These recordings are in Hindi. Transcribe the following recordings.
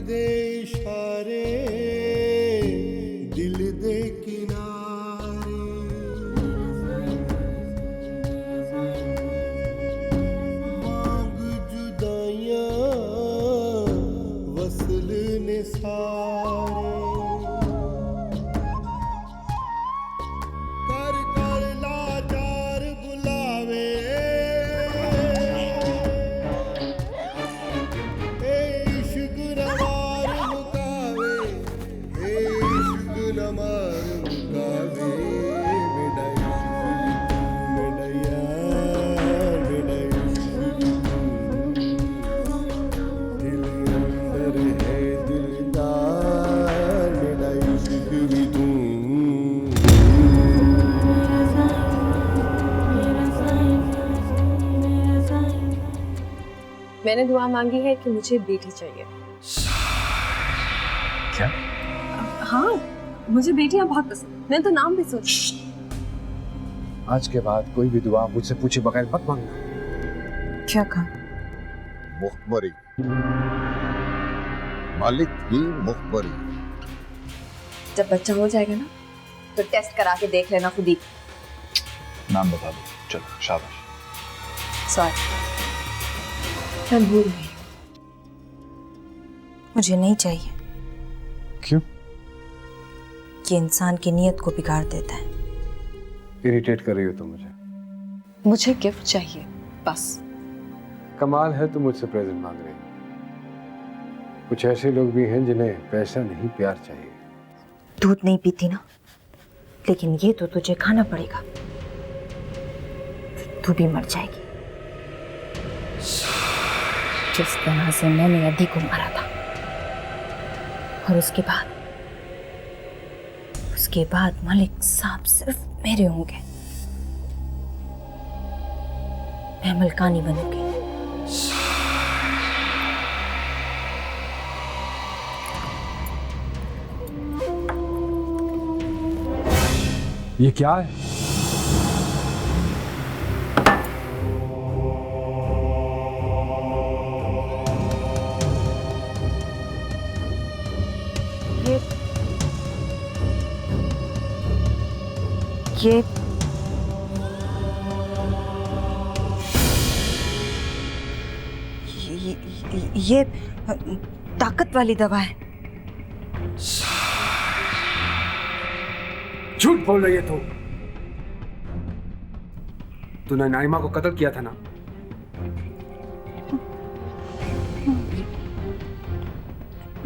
दे इशारे दिल दे किनारे मांग जुदाइयां वसल ने सारे कर कर लाचार बुलावे मैंने दुआ मांगी है कि मुझे बेटी चाहिए। क्या? हाँ, मुझे बेटियां बहुत पसंद। मैंने तो नाम भी सोचा। आज के बाद कोई भी दुआ मुझसे पूछे बगैर मत मांगना। क्या कहा? मुखबरी, मालिक की मुखबरी। जब बच्चा हो जाएगा ना तो टेस्ट करा के देख लेना खुद ही। नाम बता दो। चलो शाबाश। सॉरी, मैं भूल गई। मुझे नहीं चाहिए। क्यों? ये इंसान की नीयत को बिगाड़ देता है। इरिटेट कर रही हो तुम मुझे। मुझे गिफ्ट चाहिए बस। कमाल है तुम मुझसे प्रेजेंट मांग रही हो। कुछ ऐसे लोग भी हैं जिन्हें पैसा नहीं प्यार चाहिए। दूध नहीं पीती ना, लेकिन ये तो तुझे खाना पड़ेगा। तू भी मर जाएगी जिस तरह से मैंने अधी को मारा था। और उसके बाद मलिक साहब सिर्फ मेरे होंगे। मैं मलकानी बनूंगी। ये क्या है? ये ताकत वाली दवा है। झूठ बोल रही है तू। तूने नाइमा को कत्ल किया था ना?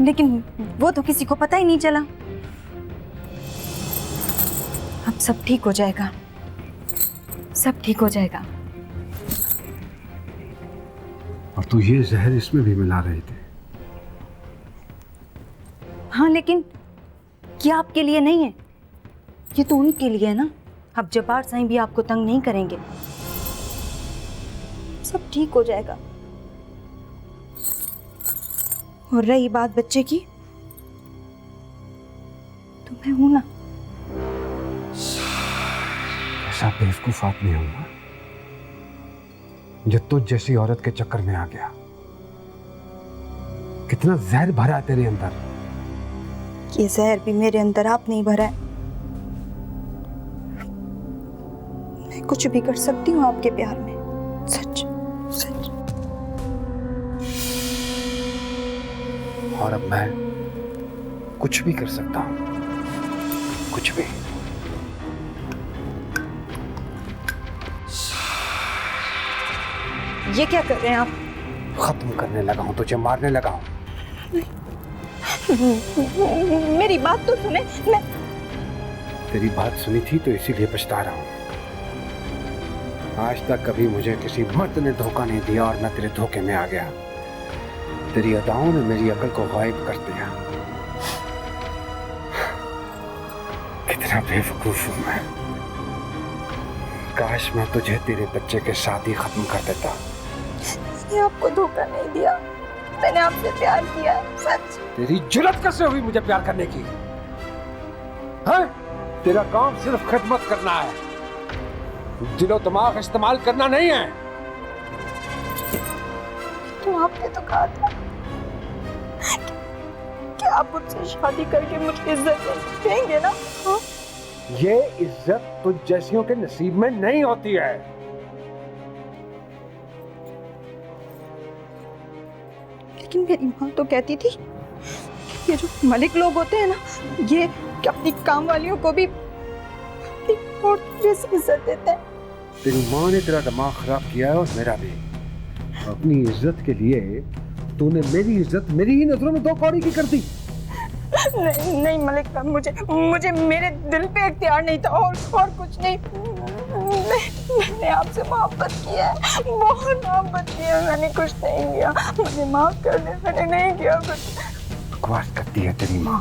लेकिन वो तो किसी को पता ही नहीं चला। अब सब ठीक हो जाएगा, सब ठीक हो जाएगा। और तू ये जहर इसमें भी मिला रही थी? हाँ, लेकिन ये आपके लिए नहीं है, ये तो उनके लिए है ना। अब जब्बार साईं भी आपको तंग नहीं करेंगे, सब ठीक हो जाएगा। और रही बात बच्चे की, तो मैं हूं ना। ऐसा बेवकूफ आदमी हूं जो तुझ जैसी औरत के चक्कर में आ गया। कितना जहर भरा है तेरे अंदर। ये जहर भी मेरे अंदर आप नहीं भरा है। मैं कुछ भी कर सकती हूँ आपके प्यार में, सच सच। और अब मैं कुछ भी कर सकता हूँ, कुछ भी। ये क्या कर रहे हैं आप? खत्म करने लगा हूं, तुझे मारने लगा हूं। मेरी बात तो सुने। तेरी बात सुनी थी तो इसीलिए पछता रहा हूं। आज तक कभी मुझे किसी मर्द ने धोखा नहीं दिया और मैं तेरे धोखे में आ गया। तेरी अदाओं ने मेरी अकल को गायब कर दिया। कितना बेवकूफ हूं मैं। काश मैं तुझे तेरे बच्चे के साथ ही खत्म कर देता। मैंने आपको धोखा नहीं दिया, मैंने आपसे प्यार किया, सच। तेरी जुर्रत कैसे हुई मुझे प्यार करने की? हाँ? तेरा काम सिर्फ खिदमत करना है, दिलो दिमाग इस्तेमाल करना नहीं है। तो आपने तो कहा था कि आप मुझसे शादी करके मुझे इज्जत देंगे ना? हाँ? ये इज्जत तुझ जैसियों के नसीब में नहीं होती है। लेकिन मेरी माँ तो कहती थी कि ये जो मलिक लोग होते हैं ना, ये अपनी काम वालियों को भी और जैसे इज्जत देते हैं। तेरी माँ ने तेरा दिमाग खराब किया है और मेरा भी। अपनी इज्जत के लिए तूने मेरी इज्जत मेरी ही नजरों में दो कौड़ी की कर दी। नहीं नहीं मलिक साहब, मुझे मेरे दिल पे इख्तियार नहीं था और कुछ नहीं। मैंने आपसे मोहब्बत किया है, बहुत मोहब्बत की है। मैंने कुछ नहीं किया, मुझे माफ कर दे। मैंने नहीं किया कुछ। बकवास करती है तेरी माँ।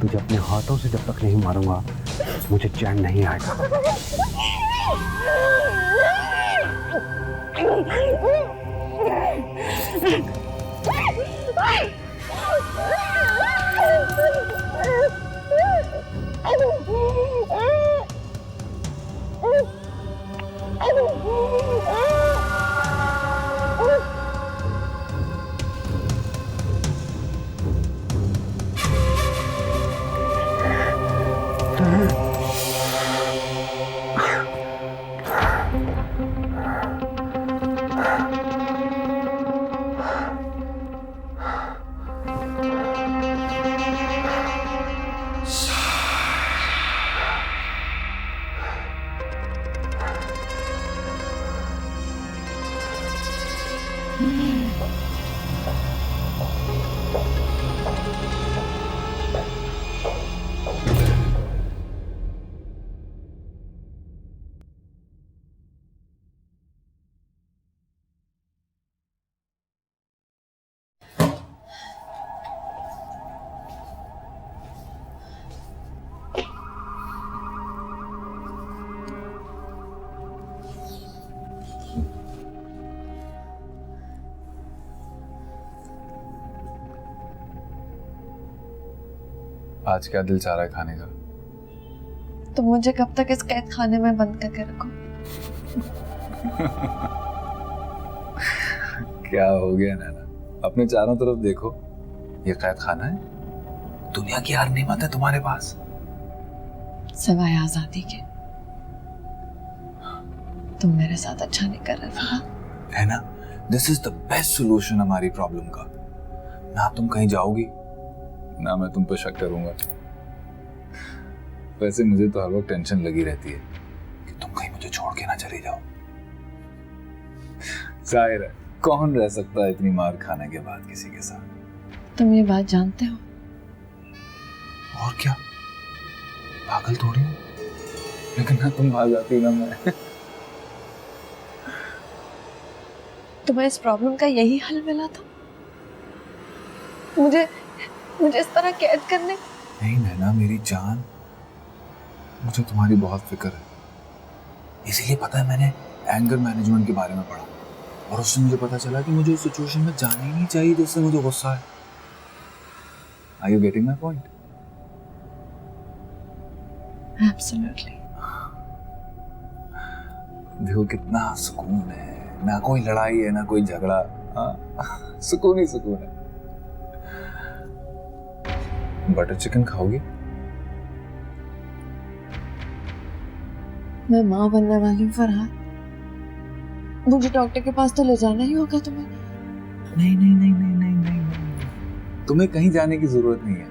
तुझे अपने हाथों से जब तक नहीं मारूंगा मुझे चैन नहीं आएगा। आज क्या दिल चाह रहा है खाने का? तो मुझे कब तक इस कैद खाने में बंद करके रखो? क्या हो गया नैना? अपने चारों तरफ देखो, ये कैद खाना है। दुनिया की हर नेमत है तुम्हारे पास, सिवाय आजादी के। तुम मेरे साथ अच्छा नहीं कर रहे थे है ना? This is the best solution हमारी प्रॉब्लम का। ना तुम कहीं जाओगी, ना मैं तुम पर शक करूंगा। वैसे मुझे तो हर वक्त टेंशन लगी रहती है कि तुम कहीं मुझे छोड़ के ना चले जाओ। जाहिर है, कौन रह सकता है इतनी मार खाने के बाद किसी के साथ? तुम ये बात जानते हो? और क्या, पागल थोड़ी हूं। लेकिन ना तुम भाग जाती ना मैं। तुम्हें इस प्रॉब्लम का यही हल मिला था? मुझे इस तरह कैद करने? नहीं नैना मेरी जान, मुझे तुम्हारी बहुत फिक्र है। इसीलिए पता है मैंने एंगर मैनेजमेंट के बारे में पढ़ा और उससे मुझे पता चला कि मुझे उस सिचुएशन में जाना ही नहीं चाहिए जिससे मुझे गुस्सा है। Are you getting my point? Absolutely. देखो कितना सुकून है, ना कोई लड़ाई है ना कोई झगड़ा। हाँ, सुकून ही सुकून है। बटर चिकन खाओगी? मैं माँ बनने वाली हूँ फरहाद। मुझे डॉक्टर के पास तो ले जाना ही होगा तुम्हें। नहीं नहीं नहीं नहीं नहीं नहीं नहीं, तुम्हें कहीं जाने की जरूरत नहीं है।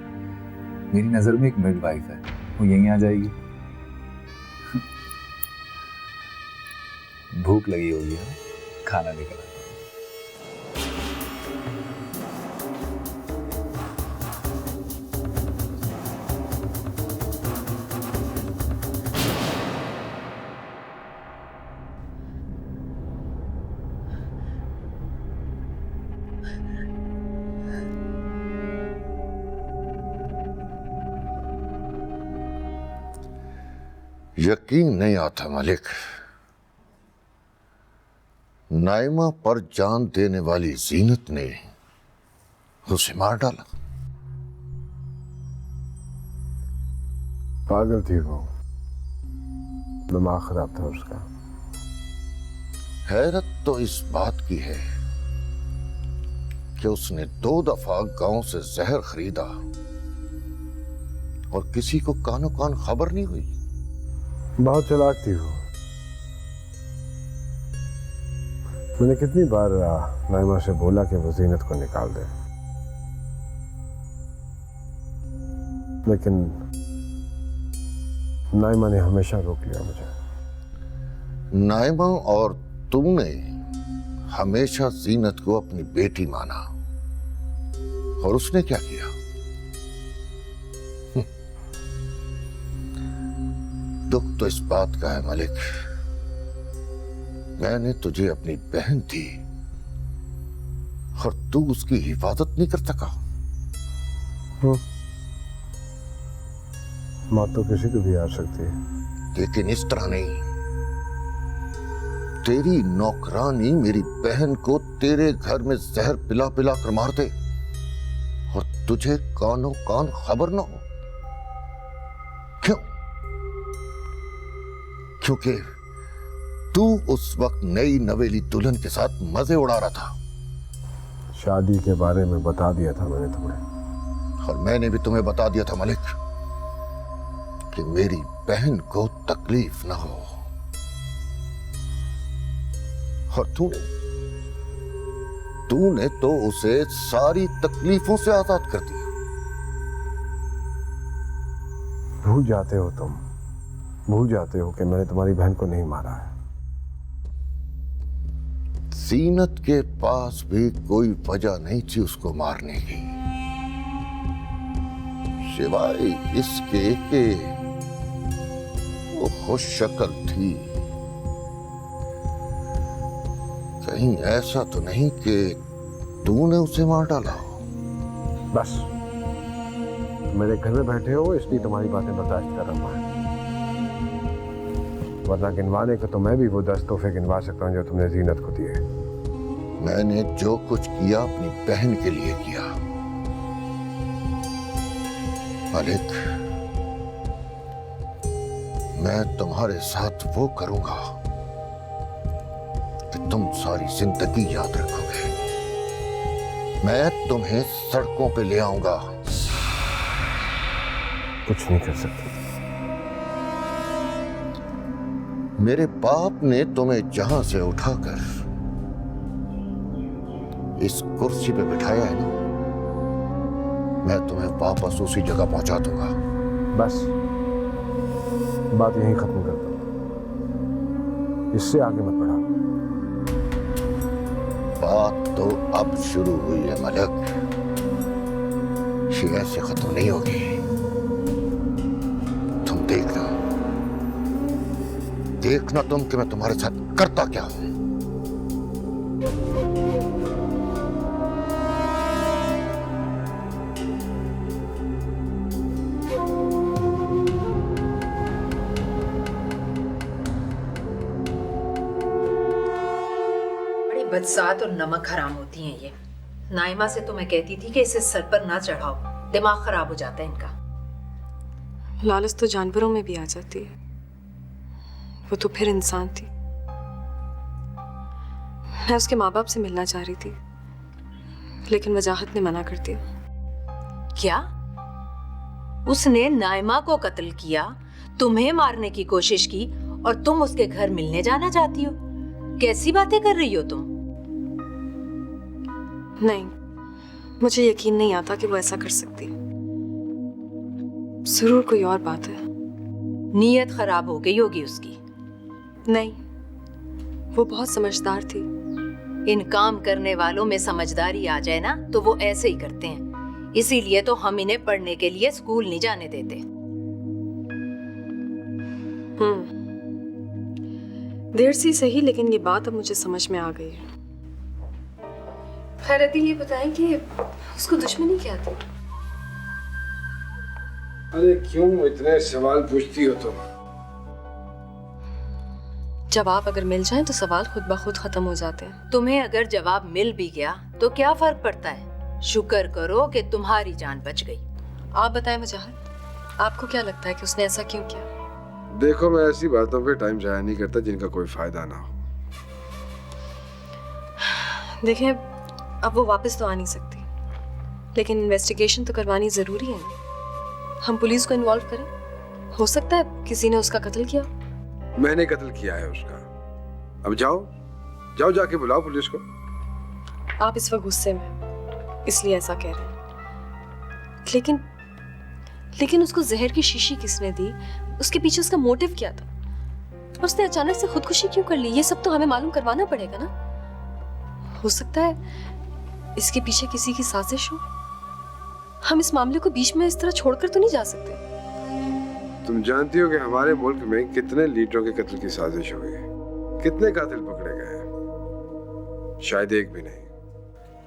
मेरी नजर में एक मिडवाइफ है, वो यहीं आ जाएगी। भूख लगी होगी है, खाना लेकर आता हूं। यकीन नहीं आता मलिक, नाइमा पर जान देने वाली जीनत ने उसे मार डाला। पागल थी वो, दिमाग खराब था उसका। हैरत तो इस बात की है कि उसने 2 दफा गांव से जहर खरीदा और किसी को कानो कान खबर नहीं हुई। बहुत चालाक थी वो। मैंने कितनी बार नाइमा से बोला कि वो जीनत को निकाल दे, लेकिन नाइमा ने हमेशा रोक लिया मुझे। नाइमा और तुमने हमेशा जीनत को अपनी बेटी माना, और उसने क्या किया? दुख तो इस बात का है मलिक, मैंने तुझे अपनी बहन दी और तू उसकी हिफाजत नहीं कर सका। मौत तो किसी को भी आ सकती है, लेकिन इस तरह नहीं। तेरी नौकरानी मेरी बहन को तेरे घर में जहर पिला पिला कर मार दे और तुझे कानो कान खबर ना हो। क्यों? क्योंकि तू उस वक्त नई नवेली दुल्हन के साथ मजे उड़ा रहा था। शादी के बारे में बता दिया था मैंने तुम्हें। और मैंने भी तुम्हें बता दिया था मलिक कि मेरी बहन को तकलीफ ना हो। और तूने तो उसे सारी तकलीफों से आजाद कर दिया। भूल जाते हो तुम, भूल जाते हो कि मैंने तुम्हारी बहन को नहीं मारा है। जीनत के पास भी कोई वजह नहीं थी उसको मारने की, सिवाय इसके कि वो खुश शक्ल थी। कहीं ऐसा तो नहीं कि तूने उसे मार डाला हो? बस मेरे घर में बैठे हो इसलिए तुम्हारी बातें बर्दाश्त कर रहा हूं, वरना गिनवाने को तो मैं भी वो 10 तोहफे गिनवा सकता हूं जो तुमने जीनत को दिए। मैंने जो कुछ किया अपनी बहन के लिए किया मलिक। मैं तुम्हारे साथ वो करूंगा कि तुम सारी जिंदगी याद रखोगे। मैं तुम्हें सड़कों पे ले आऊंगा। कुछ नहीं कर सकते। मेरे बाप ने तुम्हें जहां से उठाकर इस कुर्सी पे बिठाया है ना, मैं तुम्हें वापस उसी जगह पहुंचा दूंगा। बस बात यहीं खत्म कर दो, इससे आगे मत बढ़ाओ। बात तो अब शुरू हुई है मलिक, ये ऐसे खत्म नहीं होगी। तुम देखना तुम कि मैं तुम्हारे साथ करता क्या हूं। बरसात और नमक हराम होती हैं ये। नाइमा से तो मैं कहती थी कि इसे सर पर ना चढ़ाओ, दिमाग खराब हो जाता है इनका। लालच तो जानवरों में भी आ जाती है, वो तो फिर इंसान थी। मैं उसके माँ बाप से मिलना चाह रही थी, लेकिन वजाहत ने मना कर दिया। क्या? उसने नाइमा को कत्ल किया, तुम्हें मारने की कोशिश की और तुम उसके घर मिलने जाना चाहती हो? कैसी बातें कर रही हो तुम? नहीं, मुझे यकीन नहीं आता कि वो ऐसा कर सकती है। जरूर कोई और बात है। नीयत खराब हो गई होगी उसकी। नहीं, वो बहुत समझदार थी। इन काम करने वालों में समझदारी आ जाए ना तो वो ऐसे ही करते हैं। इसीलिए तो हम इन्हें पढ़ने के लिए स्कूल नहीं जाने देते। देर से सही, लेकिन ये बात अब मुझे समझ में आ गई है। खैरती, ये बताएं कि उसको दुश्मनी क्या थी? अरे क्यों इतने सवाल पूछती हो तुम? जवाब अगर मिल जाए तो सवाल खुद ब खुद खत्म हो जाते हैं। तुम्हें अगर जवाब मिल भी गया तो क्या फर्क पड़ता है? शुक्र करो कि तुम्हारी जान बच गई। आप बताएं वजाहत, आपको क्या लगता है कि उसने ऐसा क्यों किया? देखो, मैं ऐसी बातों पे टाइम जाया नहीं करता जिनका कोई फायदा ना हो। देखें, अब वो वापस तो आ नहीं सकती, लेकिन इन्वेस्टिगेशन तो करवानी जरूरी है ना। हम पुलिस को इन्वॉल्व करें, हो सकता है किसी ने उसका कत्ल किया। मैंने कत्ल किया है उसका। अब जाओ जाओ, जाके बुलाओ पुलिस को। आप इस वक्त गुस्से में इसलिए ऐसा कह रहे हैं, लेकिन उसको जहर की शीशी किसने दी, उसके पीछे उसका मोटिव क्या था, और उसने अचानक से खुदकुशी क्यों कर ली, ये सब तो हमें मालूम करवाना पड़ेगा ना। हो सकता है इसके पीछे किसी की साजिश हो। हम इस मामले को बीच में इस तरह छोड़कर तो नहीं जा सकते। तुम जानती हो कि हमारे मुल्क में कितने लीडरों के कत्ल की साजिश हुई है, कितने कातिल पकड़े गए हैं? शायद एक भी नहीं।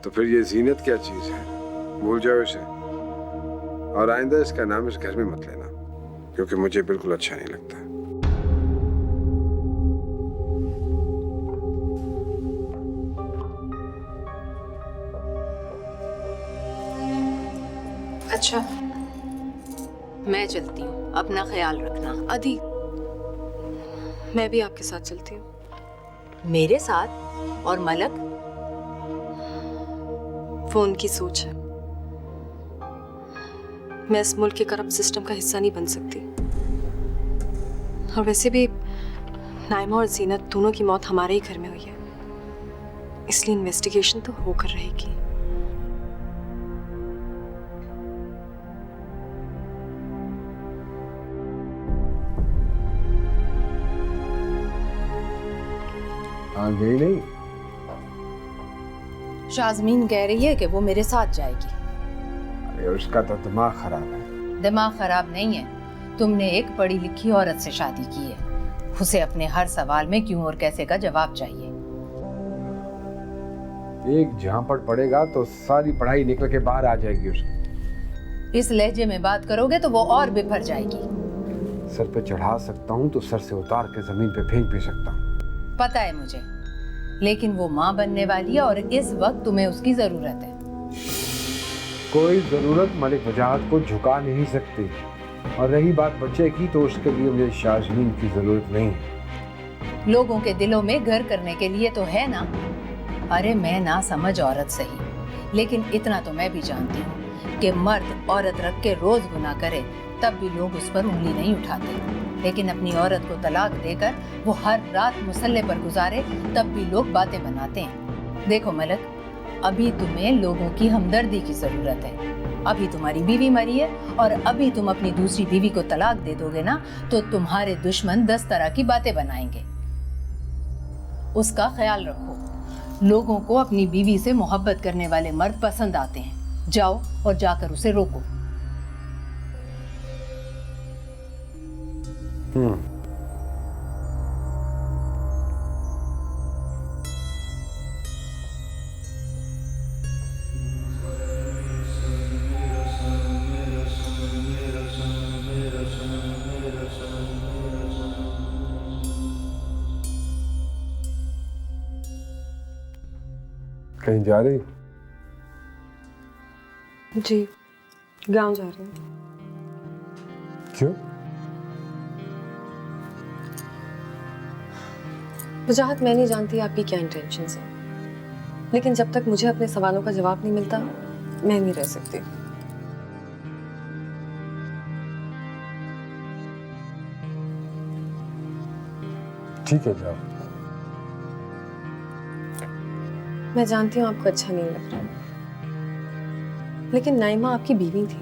तो फिर ये जीनत क्या चीज है? भूल जाओ इसे, और आइंदा इसका नाम इस घर में मत लेना, क्योंकि मुझे बिल्कुल अच्छा नहीं लगता। अच्छा, मैं चलती हूँ, अपना ख्याल रखना। अदी, मैं भी आपके साथ चलती हूँ। मेरे साथ? और मलक? वो उनकी सोच है, मैं इस मुल्क के करप्ट सिस्टम का हिस्सा नहीं बन सकती। और वैसे भी नाइमा और जीनत दोनों की मौत हमारे ही घर में हुई है, इसलिए इन्वेस्टिगेशन तो होकर रहेगी। गई नहीं? शाज़मीन कह रही है कि वो मेरे साथ जाएगी। अरे उसका तो दिमाग खराब है। दिमाग खराब नहीं है, तुमने एक पढ़ी लिखी औरत से शादी की है, उसे अपने हर सवाल में क्यों और कैसे का जवाब चाहिए। एक झापड़ पड़ेगा तो सारी पढ़ाई निकल के बाहर आ जाएगी उसकी। इस लहजे में बात करोगे तो वो और बिफर जाएगी। सर पे चढ़ा सकता हूँ तो सर से उतार के जमीन पे फेंक भी सकता हूँ। पता है मुझे, लेकिन वो माँ बनने वाली है और इस वक्त तुम्हें उसकी जरूरत है। कोई जरूरत मलिक वजाहत को झुका नहीं सकती, और रही बात बच्चे की तो उसके लिए मुझे शाज़मीन की जरूरत नहीं। लोगों के दिलों में घर करने के लिए तो है ना। अरे मैं ना समझ औरत सही, लेकिन इतना तो मैं भी जानती हूँ कि मर्द औरत रख के रोज गुनाह करे तब भी लोग उस पर उंगली नहीं उठाते, लेकिन अपनी औरत को तलाक देकर वो हर रात मुसल्ले पर गुजारे तब भी लोग बातें बनाते हैं। देखो मलक, अभी तुम्हें लोगों की हमदर्दी की जरूरत है। अभी तुम्हारी बीवी मरी है और अभी तुम अपनी दूसरी बीवी को तलाक दे दोगे ना तो तुम्हारे दुश्मन 10 तरह की बातें बनाएंगे। उसका ख्याल रखो, लोगों को अपनी बीवी से मोहब्बत करने वाले मर्द पसंद आते हैं। जाओ और जाकर उसे रोको। कहीं जा रही? जी, गांव जा रही हूँ। क्यों? वजाहत मैं नहीं जानती आपकी क्या इंटेंशन है, लेकिन जब तक मुझे अपने सवालों का जवाब नहीं मिलता मैं नहीं रह सकती। ठीक है, जाओ। मैं जानती हूँ आपको अच्छा नहीं लग रहा, लेकिन नाइमा आपकी बीवी थी।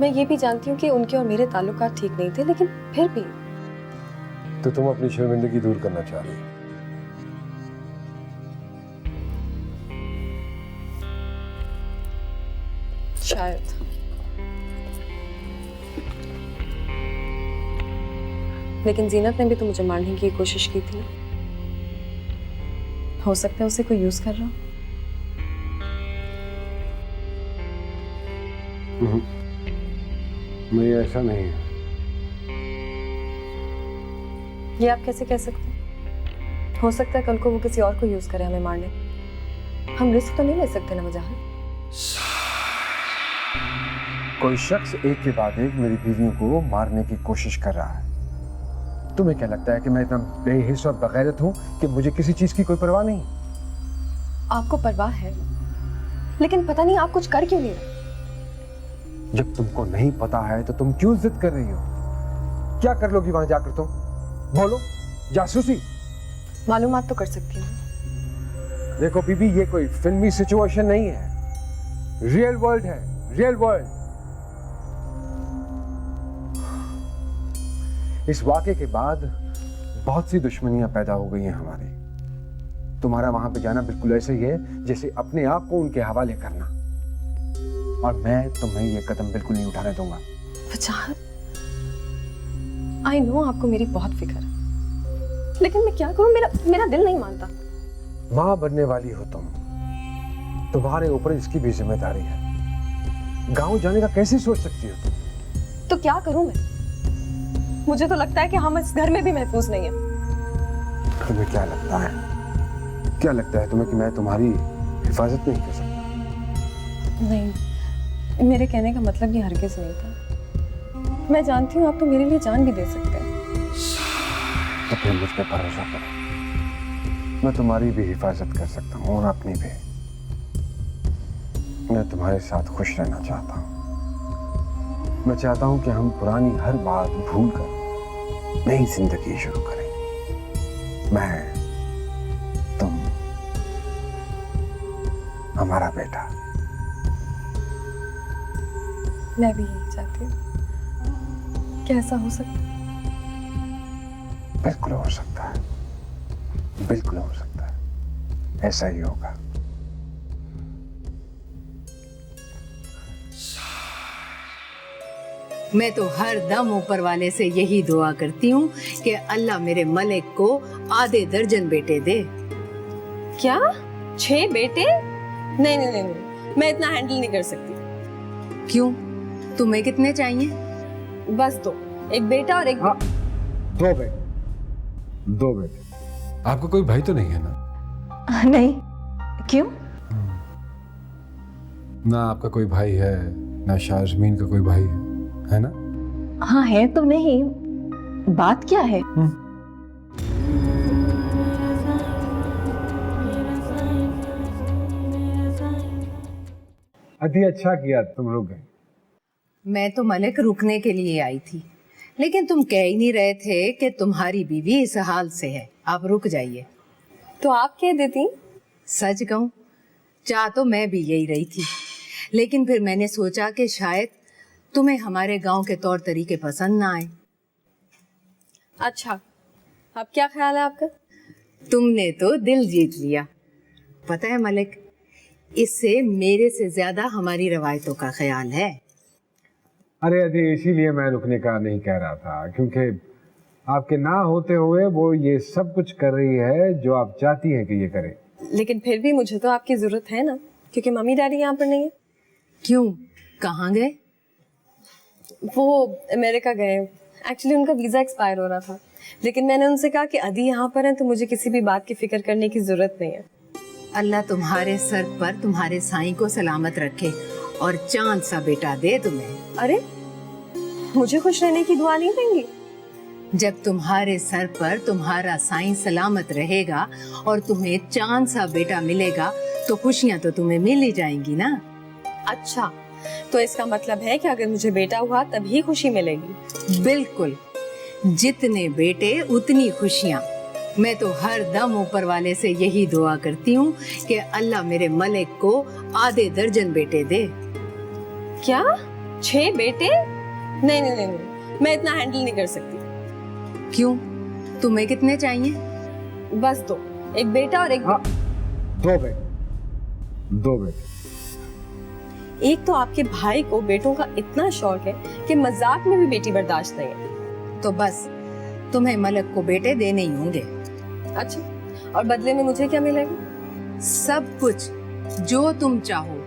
मैं ये भी जानती हूँ कि उनके और मेरे ताल्लुकात ठीक नहीं थे, लेकिन फिर भी। तो तुम अपनी शर्मिंदगी दूर करना चाह रही हो? शायद। लेकिन जीनत ने भी तो मुझे मारने की कोशिश की थी ना। हो सकता है उसे कोई यूज कर रहा हो। नहीं, ऐसा नहीं है। ये आप कैसे कह सकते हैं? हो सकता है कल को वो किसी और को यूज करे हमें मारने। हम रिस्क तो नहीं ले सकते ना मुजाहिद। कोई शख्स एक के बाद एक मेरी बीवियों को मारने की कोशिश कर रहा है। तुम्हें क्या लगता है कि मैं इतना बेहिस और बगैरत हूं कि मुझे किसी चीज की कोई परवाह नहीं? आपको परवाह है, लेकिन पता नहीं आप कुछ कर क्यों नहीं रहे। जब तुमको नहीं पता है तो तुम क्यों जिद कर रही हो? क्या कर लोगी वहां जाकर तुम? बोलो, जासूसी? मालूमात तो कर सकती हूँ। देखो बीबी, ये कोई फिल्मी सिचुएशन नहीं है, रियल वर्ल्ड है, रियल वर्ल्ड। इस वाक़े के बाद बहुत सी दुश्मनियां पैदा हो गई हैं हमारी। तुम्हारा वहां पे जाना बिल्कुल ऐसे ही है जैसे अपने आप को उनके हवाले करना, और मैं तुम्हें ये कदम बिल्कुल नहीं उठाने दूंगा। आई नो आपको मेरी बहुत फिक्र है, लेकिन मैं क्या करूं, मेरा दिल नहीं मानता। मां बनने वाली हो तुम, तुम्हारे ऊपर इसकी भी जिम्मेदारी है। गांव जाने का कैसे सोच सकती हो तुम? तो क्या करूं मैं? मुझे तो लगता है कि हम इस घर में भी महफूज नहीं है। तुम्हें क्या लगता है? क्या लगता है तुम्हें कि मैं तुम्हारी हिफाजत नहीं कर सकता? नहीं, मेरे कहने का मतलब ये हरगिज़ नहीं था। मैं जानती हूँ आप तो मेरे लिए जान भी दे सकते हैं। तो फिर मुझ पे भरोसा करो, मैं तुम्हारी भी हिफाजत कर सकता हूँ और अपनी भी। मैं तुम्हारे साथ खुश रहना चाहता हूँ। मैं चाहता हूँ कि हम पुरानी हर बात भूलकर नई जिंदगी शुरू करें। मैं, तुम, हमारा बेटा। मैं भी यही चाहती हूँ। क्या ऐसा हो सकता है? बिल्कुल हो सकता है, बिल्कुल हो सकता है, ऐसा ही होगा। मैं तो हर दम ऊपर वाले से यही दुआ करती हूँ कि अल्लाह मेरे मलिक को आधे दर्जन बेटे दे। क्या 6 बेटे? नहीं नहीं नहीं नहीं, मैं इतना हैंडल नहीं कर सकती। क्यों? तुम्हें कितने चाहिए? बस 2, एक बेटा और एक 2 बेटे। 2 बेटे। आपका कोई भाई तो नहीं है ना? नहीं। क्यों? ना आपका कोई भाई है, ना शाजमीन का कोई भाई है ना? हाँ है तो नहीं, बात क्या है? अति अच्छा किया तुम रुक गए। मैं तो मलिक रुकने के लिए आई थी, लेकिन तुम कह ही नहीं रहे थे कि तुम्हारी बीवी इस हाल से है। आप रुक जाइए। तो आप कह देती? सच कहूँ, चाह तो मैं भी यही रही थी, लेकिन फिर मैंने सोचा कि शायद तुम्हें हमारे गांव के तौर तरीके पसंद ना आए। अच्छा, अब क्या ख्याल है आपका? तुमने तो दिल जीत लिया। पता है मलिक, इससे मेरे से ज्यादा हमारी रवायतों का ख्याल है। अरे अरे, इसीलिए मैं रुकने का नहीं कह रहा था, क्योंकि आपके ना होते हुए वो ये सब कुछ कर रही है जो आप चाहती हैं कि ये करे। लेकिन फिर भी मुझे तो आपकी जरूरत है ना, क्योंकि मम्मी डैडी यहाँ पर नहीं है। क्यों, कहाँ गए? वो अमेरिका गए। एक्चुअली उनका वीज़ा एक्सपायर हो रहा था, लेकिन मैंने उनसे कहा कि अदी यहाँ पर हैं तो मुझे किसी भी बात की फिक्र करने की जरूरत नहीं है। अल्लाह तुम्हारे सर पर तुम्हारे साईं को सलामत रखे और चांद सा बेटा दे तुम्हें। अरे, मुझे खुश रहने की दुआ नहीं देंगी? जब तुम्हारे सर पर तुम्हारा साईं सलामत रहेगा और तुम्हें चांद सा बेटा मिलेगा तो खुशियां तो तुम्हें मिल ही जाएंगी ना। अच्छा, तो इसका मतलब है कि अगर मुझे बेटा हुआ तभी खुशी मिलेगी? बिल्कुल, जितने बेटे उतनी खुशियां। मैं तो हर दम ऊपर वाले से यही दुआ करती हूँ कि अल्लाह मेरे मलिक को आधे दर्जन बेटे दे। क्या 6 बेटे? नहीं नहीं नहीं नहीं, मैं इतना हैंडल नहीं कर सकती। क्यों, तुम्हें कितने चाहिए? बस 2, एक बेटा और एक 2 बेटे। 2 बेटे। एक तो आपके भाई को बेटों का इतना शौक है कि मजाक में भी बेटी बर्दाश्त नहीं है। तो बस तुम्हें मलिक को बेटे देने ही होंगे। अच्छा, और बदले में मुझे क्या मिलेगा? सब कुछ जो तुम चाहो।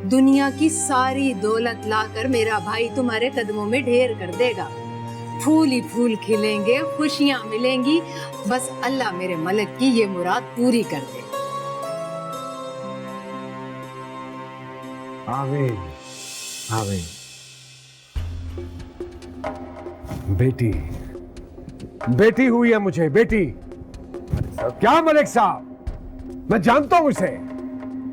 दुनिया की सारी दौलत लाकर मेरा भाई तुम्हारे कदमों में ढेर कर देगा। फूल ही फूल खिलेंगे, खुशियां मिलेंगी। बस अल्लाह मेरे मलिक की ये मुराद पूरी कर दे। आमीन आमीन। बेटी बेटी हुई है मुझे, बेटी। क्या मलिक साहब, मैं जानता हूं इसे।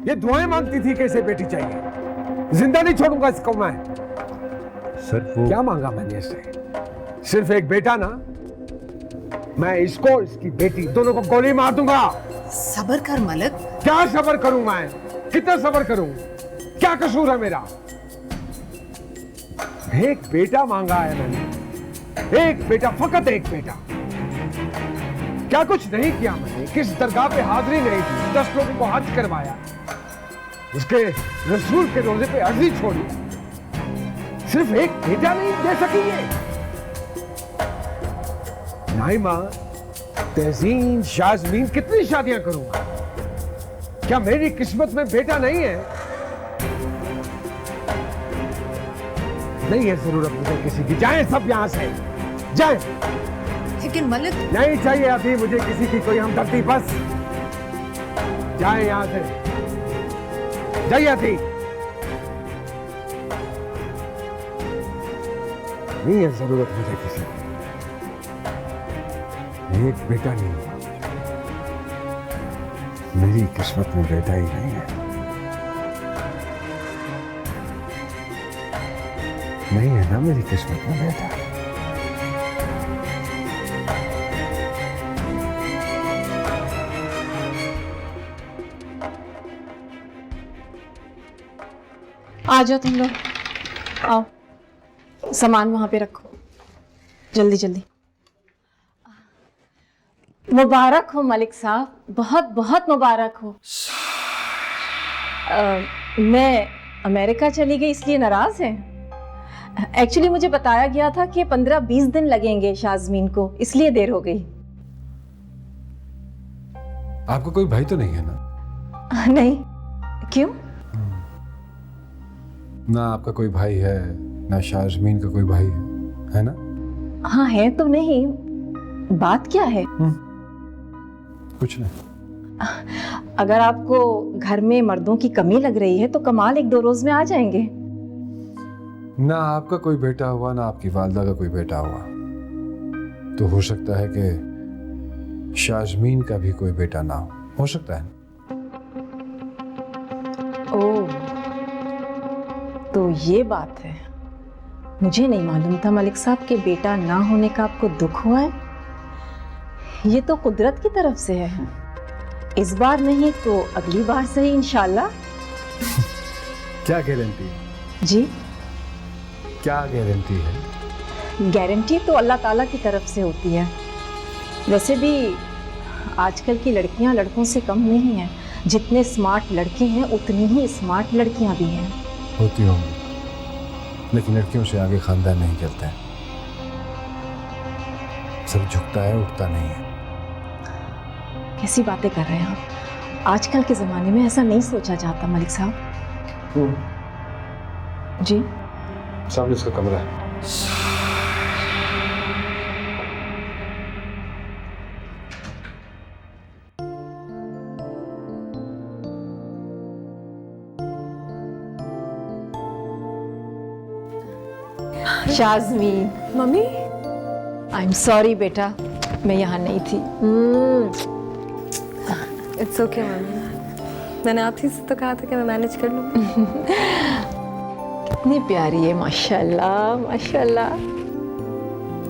ये दुआएं मांगती थी कि इसे बेटी चाहिए। जिंदा नहीं छोड़ूंगा इसको मैं। सर वो क्या मांगा मैंने इससे? सिर्फ एक बेटा ना। मैं इसको, इसकी बेटी, दोनों को गोली मार दूंगा। सब्र कर मलिक। क्या सब्र करूं मैं? कितना सब्र करूं? क्या कसूर है मेरा? एक बेटा मांगा है मैंने, एक बेटा, फकत एक बेटा। क्या कुछ नहीं किया मैंने? किस दरगाह पे हाजिरी नहीं दी, 10 लोगों को हज करवाया, उसके रसूल के रोजे पे अर्जी छोड़ी। सिर्फ एक बेटा नहीं दे सकी ये? नाइमा, तहसीन, शाजमीन, कितनी शादियां करूंगा? क्या मेरी किस्मत में बेटा नहीं है? नहीं है जरूरत मुझे किसी की। जाएं सब यहां से, जाएं। लेकिन मलिक, नहीं चाहिए अभी मुझे किसी की कोई हमदर्दी, बस जाएं यहां से। जाइए थी। नहीं है जरूरत मुझे किसी की। एक बेटा नहीं हुआ, मेरी किस्मत में बेटा ही नहीं है। नहीं है ना मेरी किस्मत में बेटा। आ जाओ तुम लोग, आओ। सामान वहां पे रखो, जल्दी जल्दी। मुबारक हो मलिक साहब, बहुत बहुत मुबारक हो। मैं अमेरिका चली गई इसलिए नाराज हैं? एक्चुअली मुझे बताया गया था कि 15-20 दिन लगेंगे शाजमीन को, इसलिए देर हो गई। आपका कोई भाई तो नहीं है ना? नहीं, क्यों? ना आपका कोई भाई है, ना शाजमीन का कोई भाई है ना? हाँ है तो नहीं, बात क्या है? कुछ नहीं। अगर आपको घर में मर्दों की कमी लग रही है तो कमाल 1-2 रोज में आ जाएंगे। ना आपका कोई बेटा हुआ, ना आपकी वालदा का कोई बेटा हुआ, तो हो सकता है कि शाजमीन का भी कोई बेटा ना हो सकता है। ओह, तो ये बात है। मुझे नहीं मालूम था मलिक साहब के बेटा ना होने का आपको दुख हुआ है। ये तो कुदरत की तरफ से है। इस बार नहीं तो अगली बार सही इंशाल्लाह। क्या गारंटी है? जी, क्या गारंटी है? गारंटी तो अल्लाह ताला की तरफ से होती है। वैसे भी आजकल की लड़कियां लड़कों से कम नहीं हैं। जितने स्मार्ट लड़के हैं उतनी ही स्मार्ट लड़कियां भी हैं। होती होंगी, लेकिन लड़कियों से आगे खानदान नहीं चलता है। सब झुकता है, उठता नहीं है। कैसी बातें कर रहे हैं आप? आजकल के जमाने में ऐसा नहीं सोचा जाता मलिक साहब। जी, सामने इसका कमरा है। शाजमीन, मम्मी, आई एम सॉरी बेटा, मैं यहाँ नहीं थी। इट्स ओके मम्मी, मैंने आपसे तो कहा था कि मैं मैनेज कर लूँगी। कितनी प्यारी है, माशाल्लाह माशाल्लाह।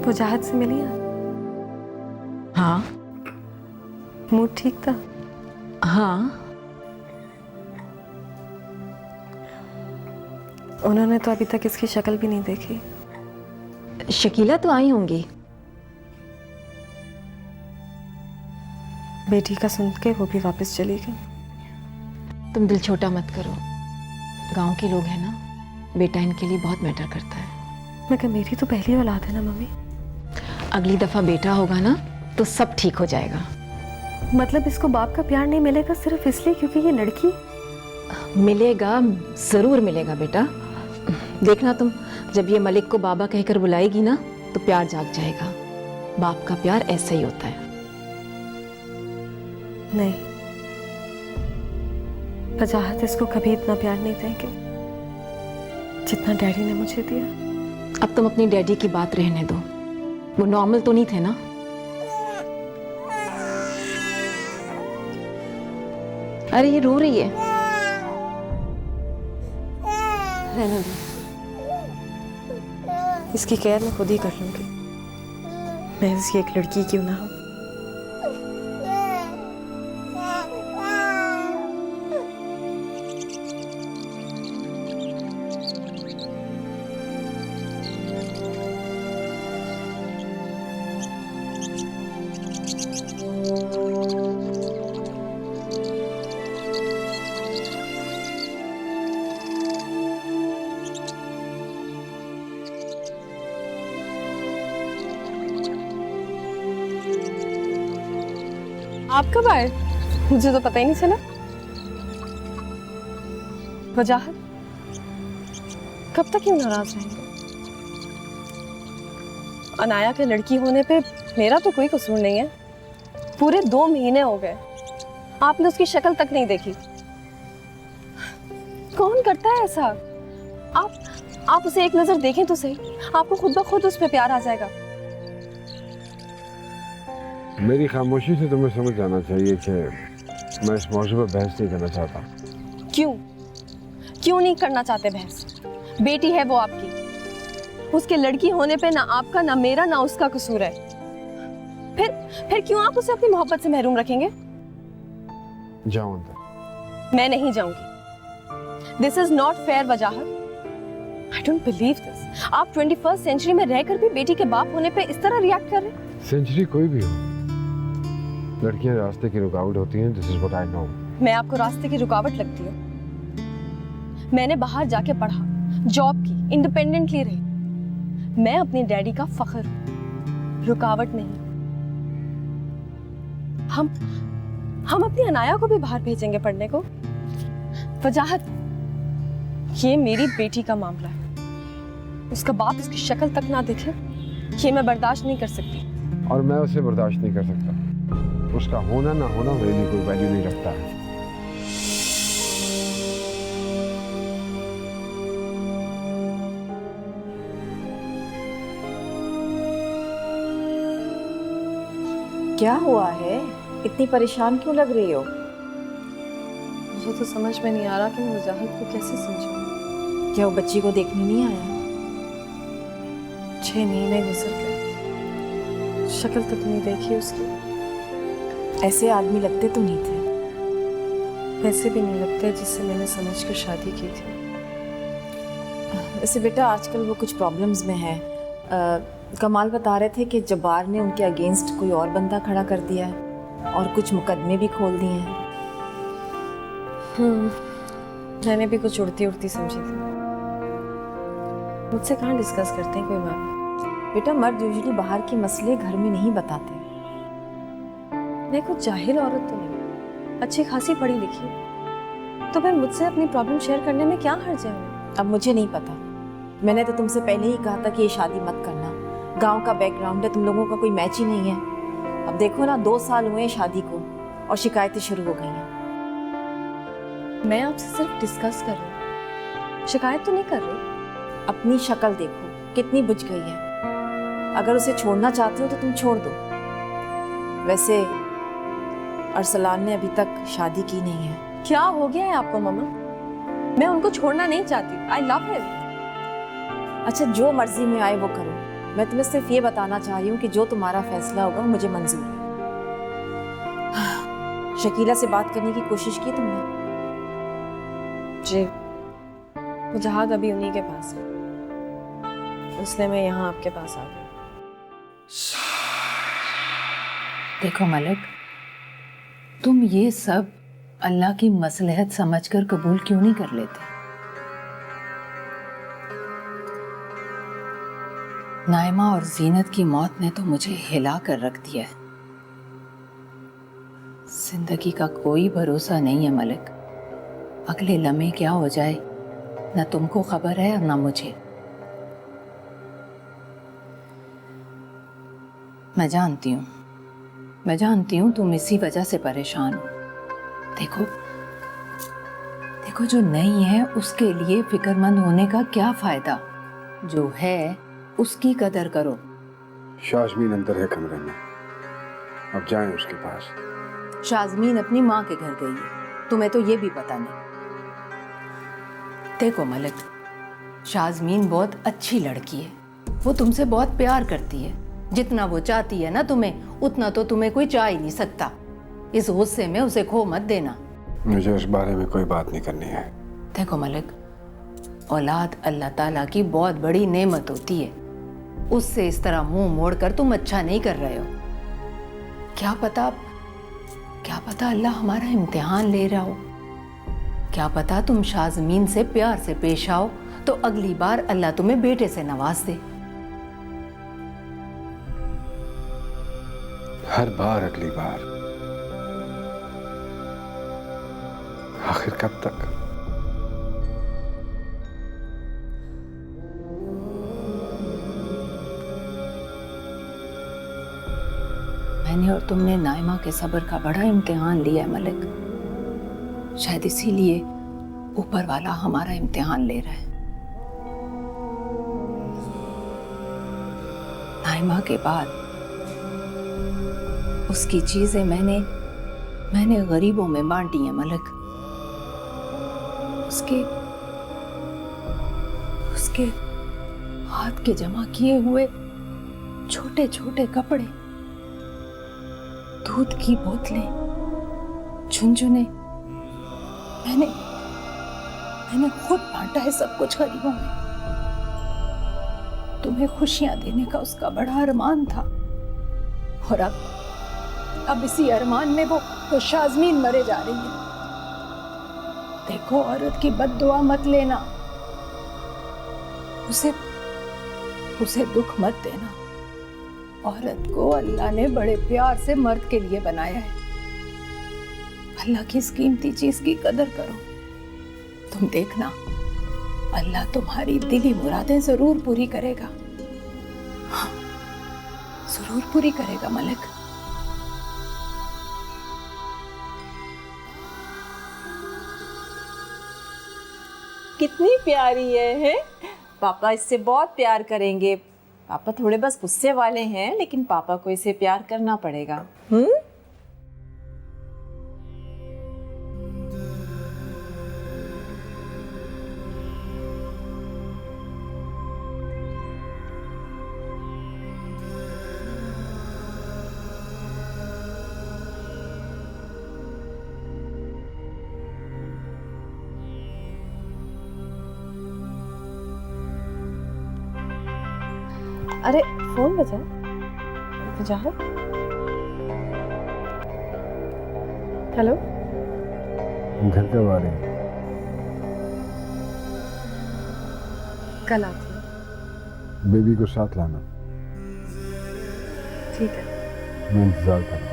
वो जहाज से मिली है? हाँ मूड ठीक था? हाँ, उन्होंने तो अभी तक इसकी शक्ल भी नहीं देखी। शकीला तो आई होंगी। बेटी का सुन के वो भी वापस चली गई। तुम दिल छोटा मत करो, गांव के लोग हैं ना, बेटा इनके लिए बहुत मैटर करता है। मगर मेरी तो पहली औलाद है ना मम्मी। अगली दफा बेटा होगा ना तो सब ठीक हो जाएगा। मतलब इसको बाप का प्यार नहीं मिलेगा सिर्फ इसलिए क्योंकि ये लड़की? मिलेगा, जरूर मिलेगा बेटा। देखना तुम, जब ये मलिक को बाबा कहकर बुलाएगी ना तो प्यार जाग जाएगा। बाप का प्यार ऐसा ही होता है। नहीं, वजाहत इसको कभी इतना प्यार नहीं देंगे जितना डैडी ने मुझे दिया। अब तुम अपनी डैडी की बात रहने दो, वो नॉर्मल तो नहीं थे ना? अरे ये रो रही है। रहने दो, इसकी केयर मैं खुद ही कर लूंगी। मैं इसकी एक लड़की क्यों ना हूं। आप कब आए? मुझे तो पता ही नहीं चला। वजाहत, कब तक क्यों नाराज रहेंगे? अनाया के लड़की होने पे मेरा तो कोई कसूर नहीं है। पूरे 2 महीने हो गए, आपने उसकी शक्ल तक नहीं देखी। कौन करता है ऐसा? आप उसे एक नजर देखें तो सही, आपको खुद ब खुद उस पे प्यार आ जाएगा। मेरी खामोशी से तुम्हें समझ जाना चाहिए कि मैं इस मौजू पर बहस नहीं करना चाहता। क्यों नहीं करना चाहते बहस? बेटी है वो आपकी, उसके लड़की होने पे ना आपका ना मेरा ना उसका कसूर है। फिर क्यों आप उसे अपनी मोहब्बत से महरूम रखेंगे? जाओ अंदर। मैं नहीं जाऊंगी। This is not fair Wajahat. I don't believe this. आप 21st सेंचुरी में रहकर भी बेटी के बाप होने पे इस तरह रिएक्ट कर रहे हैं। सेंचुरी कोई भी हो, लड़कियां रास्ते की रुकावट होती हैं। This is what I know. मैं आपको रास्ते की रुकावट लगती हूँ? मैंने बाहर जाके पढ़ा, जॉब की, इंडिपेंडेंटली रही। मैं अपने डैडी का फख्र हूँ, रुकावट नहीं। हम अपनी अनाया को भी बाहर भेजेंगे पढ़ने को। वजाहत, ये मेरी बेटी का मामला है। उसका बाप उसकी शक्ल तक ना देखे, ये मैं बर्दाश्त नहीं कर सकती। और मैं उसे बर्दाश्त नहीं कर सकता। उसका होना ना होना मेरे लिए कोई वैल्यू नहीं रखता है। क्या हुआ है? इतनी परेशान क्यों लग रही हो? मुझे तो समझ में नहीं आ रहा कि मैं वजाहत को कैसे समझाऊं। क्या वो बच्ची को देखने नहीं आया? 6 महीने गुजर गए, शक्ल तक नहीं देखी उसकी। ऐसे आदमी लगते तो नहीं थे। वैसे भी नहीं लगते जिससे मैंने समझकर शादी की थी। वैसे बेटा आजकल वो कुछ प्रॉब्लम्स में है। कमाल बता रहे थे कि जब्बार ने उनके अगेंस्ट कोई और बंदा खड़ा कर दिया है और कुछ मुकदमे भी खोल दिए हैं। मैंने भी कुछ उड़ती समझी थी। मुझसे कहाँ डिस्कस करते हैं कोई मामला। बेटा मर्द यूजुअली बाहर के मसले घर में नहीं बताते। मैं कुछ जाहिल औरत तो नहीं, अच्छी खासी पढ़ी लिखी, तो फिर मुझसे अपनी प्रॉब्लम शेयर करने में क्या हर्ज है? अब मुझे नहीं पता, मैंने तो तुमसे पहले ही कहा था कि ये शादी मत करना। गांव का बैकग्राउंड है, तुम लोगों का कोई मैच ही नहीं है। अब देखो ना, 2 साल हुए हैं शादी को और शिकायतें शुरू हो गई हैं। मैं आपसे सिर्फ डिस्कस कर रही हूँ, शिकायत तो नहीं कर रही। अपनी शक्ल देखो कितनी बुझ गई है। अगर उसे छोड़ना चाहते हो तो तुम छोड़ दो। वैसे अरसलान ने अभी तक शादी की नहीं है। क्या हो गया है आपको मम्मा? मैं उनको छोड़ना नहीं चाहती। I love him. अच्छा, जो मर्जी में आए वो करो। मैं तुम्हें सिर्फ ये बताना चाह रही हूँ कि जो तुम्हारा फैसला होगा मुझे मंजूर है। शकीला से बात करने की कोशिश की तुमने? जी, मुजाहिद अभी उन्हीं के पास है, इसलिए मैं यहाँ आपके पास आ गई। देखो मलिक, तुम ये सब अल्लाह की मसलहत समझकर कबूल क्यों नहीं कर लेते? नाइमा और जीनत की मौत ने तो मुझे हिला कर रख दिया है। जिंदगी का कोई भरोसा नहीं है मलिक। अगले लम्हे क्या हो जाए न तुमको खबर है और ना मुझे। मैं जानती हूँ तुम इसी वजह से परेशान हो। देखो देखो, जो नहीं है उसके लिए फिक्रमंद होने का क्या फायदा, जो है उसकी कदर करो। शाजमीन अंदर है कमरे में, अब जाएं उसके पास। शाजमीन अपनी माँ के घर गई है, तुम्हें तो ये भी पता नहीं। देखो मलिक, शाजमीन बहुत अच्छी लड़की है, वो तुमसे बहुत प्यार करती है। जितना वो चाहती है ना तुम्हें, उतना तो तुम्हें कोई चाह ही नहीं सकता। इस गुस्से में उसे खो मत देना। मुझे उस बारे में कोई बात नहीं करनी है। देखो मलिक, औलाद अल्लाह ताला की बहुत बड़ी नेमत होती है, उससे इस तरह मुंह मोड़कर तुम अच्छा नहीं कर रहे हो। क्या पता अल्लाह हमारा इम्तिहान ले रहा हो। क्या पता तुम शाजमीन से प्यार से पेश आओ तो अगली बार अल्लाह तुम्हें बेटे से नवाज दे। हर बार अगली बार, आखिर कब तक? मैंने और तुमने नाइमा के सब्र का बड़ा इम्तिहान लिया है मलिक। शायद इसीलिए ऊपर वाला हमारा इम्तिहान ले रहा है। नाइमा के बाद उसकी चीजें मैंने गरीबों में बांटी हैं मलिक। उसके हाथ के जमा किए हुए छोटे छोटे कपड़े, दूध की बोतलें, झुनझुने, मैंने खुद बांटा है सब कुछ गरीबों में। तुम्हें खुशियां देने का उसका बड़ा अरमान था, और अब इसी अरमान में वो शाजमीन मरे जा रही है। देखो, औरत की बद्दुआ मत लेना, उसे दुख मत देना। औरत को अल्लाह ने बड़े प्यार से मर्द के लिए बनाया है। अल्लाह की इस कीमती चीज की कदर करो। तुम देखना, अल्लाह तुम्हारी दिली मुरादें जरूर पूरी करेगा। हाँ, जरूर पूरी करेगा मलिक। कितनी प्यारी है? पापा इससे बहुत प्यार करेंगे। पापा थोड़े बस गुस्से वाले हैं, लेकिन पापा को इसे प्यार करना पड़ेगा। अरे फोन बजा है। हेलो, घर कब आ रहे हैं? कल आती हूँ। बेबी को साथ लाना। ठीक है। मैं इंतजार कर रहा हूँ।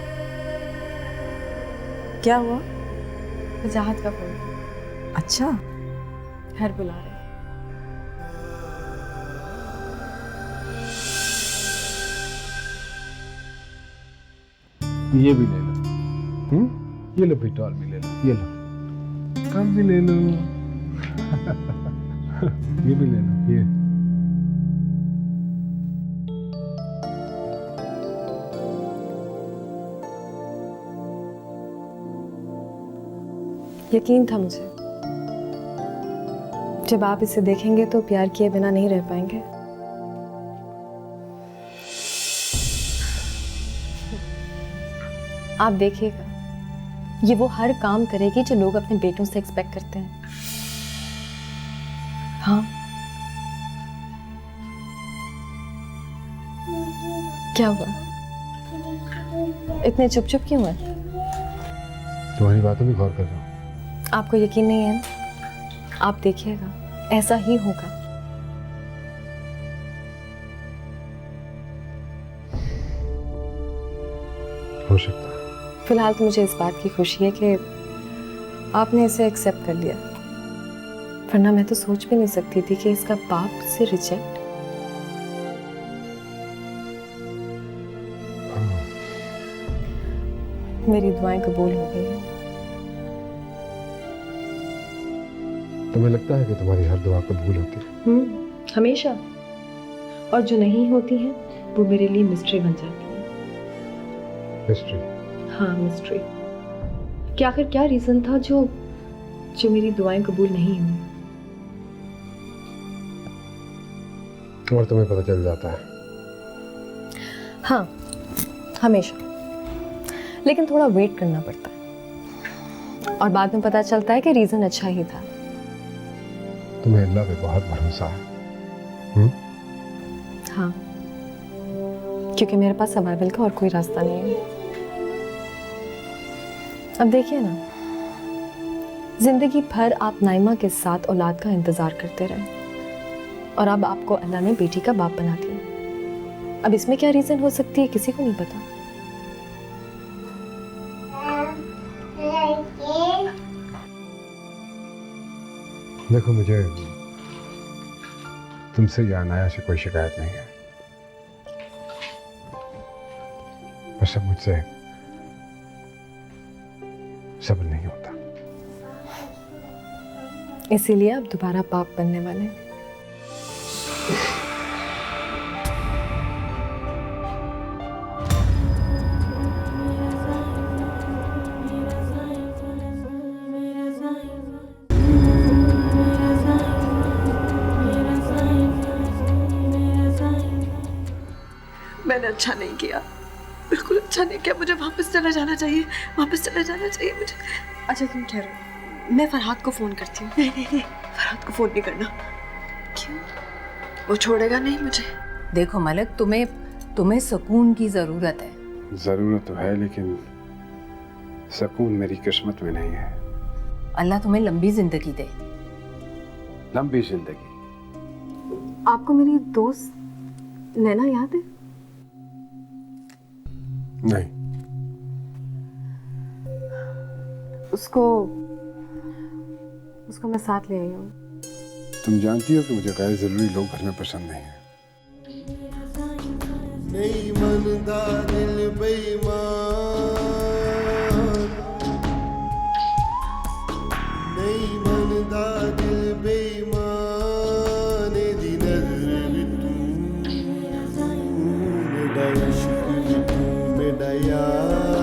क्या हुआ? वजाहत का फोन। अच्छा, घर बुला रहे। ये भी ले लो। ये लो बेटा, और भी ले लो। ये लो, कम भी ले लो। ये भी ले लो। ये यकीन था मुझे, जब आप इसे देखेंगे तो प्यार किए बिना नहीं रह पाएंगे। आप देखिएगा, ये वो हर काम करेगी जो लोग अपने बेटों से एक्सपेक्ट करते हैं। हाँ, क्या हुआ? इतने चुप चुप क्यों हैं? तुम्हारी बातों में गौर कर रहा हूँ। आपको यकीन नहीं है? आप देखिएगा, ऐसा ही होगा। हो सकता है। फिलहाल तो मुझे इस बात की खुशी है कि आपने इसे एक्सेप्ट कर लिया, वरना मैं तो सोच भी नहीं सकती थी कि इसका बाप से रिजेक्ट। मेरी दुआएं कबूल हो गई हैं। तुम्हें लगता है कि तुम्हारी हर दुआ कबूल होती है? हमेशा। और जो नहीं होती हैं वो मेरे लिए मिस्ट्री बन जाती है। मिस्ट्री? हाँ, मिस्ट्री कि आखिर क्या रीजन था जो मेरी दुआएं कबूल नहीं हुई। और तुम्हें पता चल जाता है? हाँ, हमेशा। लेकिन थोड़ा वेट करना पड़ता है और बाद में पता चलता है कि रीजन अच्छा ही था। तुम्हें अल्लाह पे बहुत भरोसा है? हाँ, क्योंकि मेरे पास सर्वाइवल का और कोई रास्ता नहीं है। अब देखिए ना, जिंदगी भर आप नाइमा के साथ औलाद का इंतजार करते रहे और अब आपको अल्लाह ने बेटी का बाप बना दिया। अब इसमें क्या रीजन हो सकती है किसी को नहीं पता। देखो, मुझे तुमसे या अनाया से कोई शिकायत नहीं है, बस अब मुझसे सब्र नहीं होता। इसीलिए आप दोबारा बाप बनने वाले हैं। मैंने अच्छा नहीं किया, बिल्कुल अच्छा नहीं किया। मुझे वापस चला जाना चाहिए, वापस चला जाना चाहिए मुझे। अच्छा तुम ठहरो, मैं फरहाद को फोन करती हूँ। नहीं, फरहाद को फोन नहीं करना। क्यों? वो छोड़ेगा नहीं मुझे। देखो मलक, तुम्हें सुकून की जरूरत है। जरूरत तो है, लेकिन सुकून मेरी किस्मत में नहीं है। अल्लाह तुम्हें लंबी जिंदगी दे। लंबी जिंदगी? आपको मेरी दोस्त नैना याद है? नहीं। उसको मैं साथ ले आई हूँ। तुम जानती हो कि मुझे गैर जरूरी लोग घर में पसंद नहीं है। नहीं मनदा दिल बेईमान, नहीं मनदा दिल बेईमान, दी नजर भी तू, मेरा इश्क भी तू, मेरा यार।